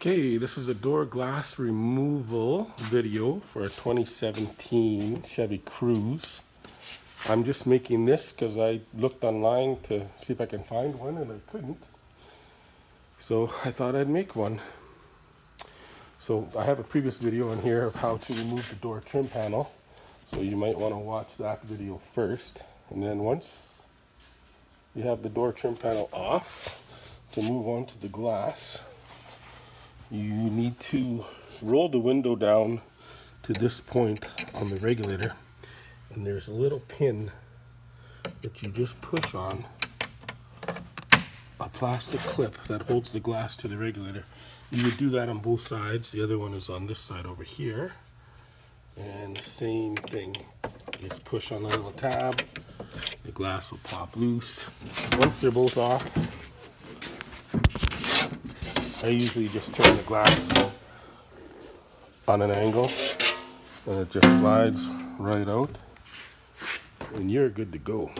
Okay, this is a door glass removal video for a 2017 Chevy Cruze. I'm just making this because I looked online to see if I can find one and I couldn't. So I thought I'd make one. So I have a previous video on here of how to remove the door trim panel. So you might want to watch that video first. And then once you have the door trim panel off, to move on to the glass, you need to roll the window down to this point on the regulator, and there's a little pin that you just push on, a plastic clip that holds the glass to the regulator. You would do that on both sides. The other one is on this side over here, and the same thing. Just push on the little tab, the glass will pop loose. Once they're both off, I usually just turn the glass on an angle and it just slides right out and you're good to go.